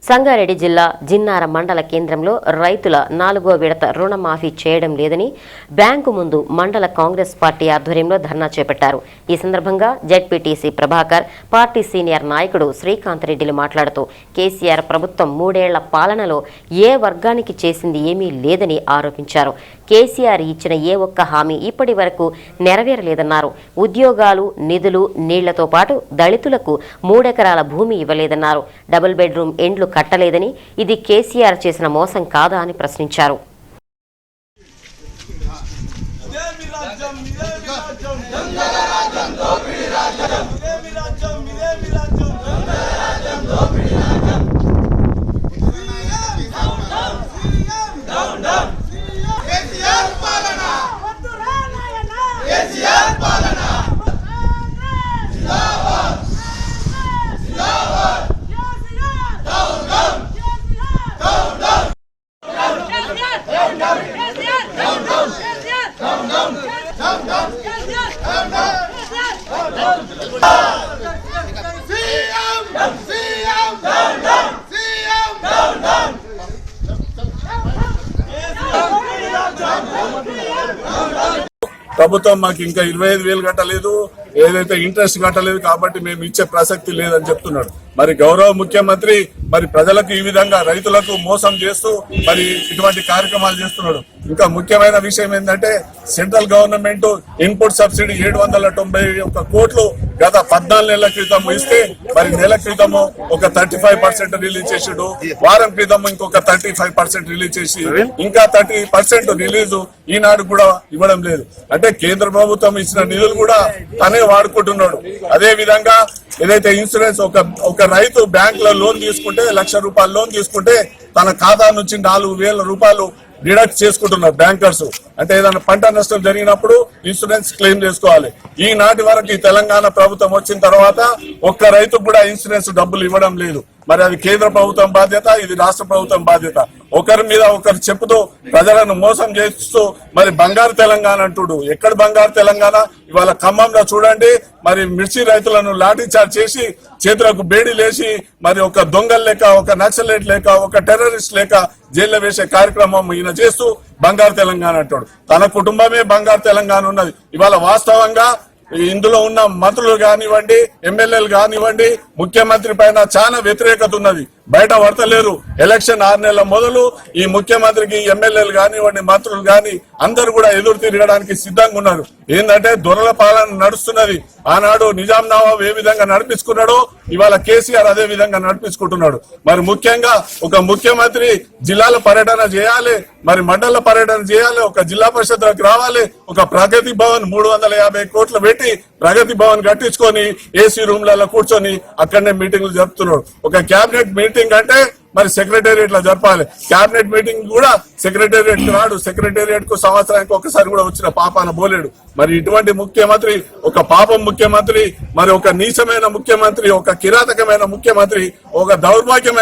సంగారెడ్డి జిల్లా జిన్నార మండల కేంద్రంలో రైతుల 4వ విడత రుణమాఫీ చేయడం లేదని బ్యాంకు ముందు మండల కాంగ్రెస్ పార్టీ ఆధ్వర్యంలో ధర్నా చేపట్టారు. ఈ సందర్భంగా జెడ్పీటీసీ ప్రభాకర్, పార్టీ సీనియర్ నాయకుడు శ్రీకాంత్ రెడ్డిలు మాట్లాడుతూ కేసీఆర్ ప్రభుత్వం 3 ఏళ్ల పాలనలో ఏ వర్గానికి చేసింది ఏమీ లేదని ఆరోపించారు. కేసీఆర్ ఇచ్చిన ఏ ఒక్క హామీ ఇప్పటి వరకు నెరవేరలేదన్నారు. ఉద్యోగాలు, నిధులు, నీళ్లతో పాటు దళితులకు 3 ఎకరాల భూమి ఇవ్వలేదన్నారు. డబుల్ బెడ్రూమ్ ఇండ్లు కట్టలేదని, ఇది కేసీఆర్ చేసిన మోసం కాదా అని ప్రశ్నించారు. ప్రభుత్వం మాకు ఇంకా 25,000 కట్టలేదు, ఏదైతే ఇంట్రెస్ట్ కట్టలేదు, కాబట్టి మేము ఇచ్చే ప్రసక్తి లేదని చెప్తున్నాడు. మరి గౌరవ ముఖ్యమంత్రి మరి ప్రజలకు ఈ విధంగా రైతులకు మోసం చేస్తూ మరి ఇటువంటి కార్యక్రమాలు చేస్తున్నాడు. ఇంకా ముఖ్యమైన విషయం ఏంటంటే సెంట్రల్ గవర్నమెంట్ ఇన్పుట్ సబ్సిడీ 791 కోట్లు గత 14 నెలల క్రితం ఇస్తే మరి నెల క్రితము ఒక 35% రిలీజ్ చేసాడు. వారం క్రితం ఇంకొక 35% రిలీజ్ చేసి ఇంకా 30% రిలీజ్ ఈనాడు కూడా ఇవ్వడం లేదు. అంటే కేంద్ర ప్రభుత్వం ఇచ్చిన నిధులు కూడా తనే వాడుకుంటున్నాడు. అదే విధంగా ఏదైతే ఇన్సూరెన్స్ ఒక రైతు బ్యాంక్ లో లోన్ తీసుకుంటే 1,00,000 రూపాయలు లోన్ తీసుకుంటే తన ఖాతా నుంచి 4,000 రూపాయలు డిడక్ట్ చేసుకుంటున్నారు బ్యాంకర్స్. అంటే ఏదైనా పంట నష్టం జరిగినప్పుడు ఇన్సూరెన్స్ క్లెయిమ్ చేసుకోవాలి. ఈనాటి వరకు ఈ తెలంగాణ ప్రభుత్వం వచ్చిన తర్వాత ఒక్క రైతుకు కూడా ఇన్సూరెన్స్ డబ్బులు ఇవ్వడం లేదు. మరి అది కేంద్ర ప్రభుత్వం బాధ్యత, ఇది రాష్ట్ర ప్రభుత్వం బాధ్యత. ఒకరి మీద ఒకరు చెప్పుతూ ప్రజలను మోసం చేస్తూ మరి బంగారు తెలంగాణ అంటుడు. ఎక్కడ బంగారు తెలంగాణ? ఇవాళ ఖమ్మంలో చూడండి, మరి మిర్చి రైతులను లాఠీ చార్జ్ చేసి చేతులకు బేడీలేసి మరి ఒక దొంగలు లేక, ఒక నక్సలైట్ లేక, ఒక టెర్రరిస్ట్ లేక జైల్లో వేసే కార్యక్రమం ఈయన చేస్తూ బంగారు తెలంగాణ అంటాడు. తన కుటుంబమే బంగారు తెలంగాణ ఉన్నది. ఇవాళ వాస్తవంగా ఇందులో ఉన్న మంత్రులు కానివ్వండి, ఎమ్మెల్యేలు కానివ్వండి, ముఖ్యమంత్రి పైన చాలా వ్యతిరేకత ఉన్నది. బయట పడతలేరు. ఎలక్షన్ 6 నెలల మొదలు ఈ ముఖ్యమంత్రికి ఎమ్మెల్యేలు కానివ్వండి, మంత్రులు కాని అందరూ కూడా ఎదురు తిరగడానికి సిద్ధంగా ఉన్నారు. ఏంటంటే దొరల పాలన నడుస్తున్నది. ఆనాడు నిజాం నవాబ్ ఏ విధంగా నడిపించుకున్నాడో ఇవాళ కేసీఆర్ అదే విధంగా నడిపించుకుంటున్నాడు. మరి ముఖ్యంగా ఒక ముఖ్యమంత్రి జిల్లాల పర్యటన చేయాలి, మరి మండల పర్యటన చేయాలి, ఒక జిల్లా పరిషత్లకు రావాలి, ఒక ప్రగతి భవన్ 350 కోట్లు పెట్టి ప్రగతి భవన్ కట్టించుకొని ఏసీ రూమ్లలో కూర్చొని అక్కడనే మీటింగ్లు జరుపుతున్నాడు. ఒక క్యాబినెట్ మీటింగ్ అంటే మరి సెక్రటేరియట్ లో జరపాలి. క్యాబినెట్ మీటింగ్ కూడా సెక్రటేరియట్ కు రాడు. సెక్రటేరియట్ కు సంవత్సరానికి ఒకసారి కూడా వచ్చిన పాపాన పోలేడు. మరి ఇటువంటి ముఖ్యమంత్రి, ఒక పాపం ముఖ్యమంత్రి, మరి ఒక నీచమైన ముఖ్యమంత్రి, ఒక కిరాతకమైన ముఖ్యమంత్రి, ఒక దౌర్భాగ్యమైన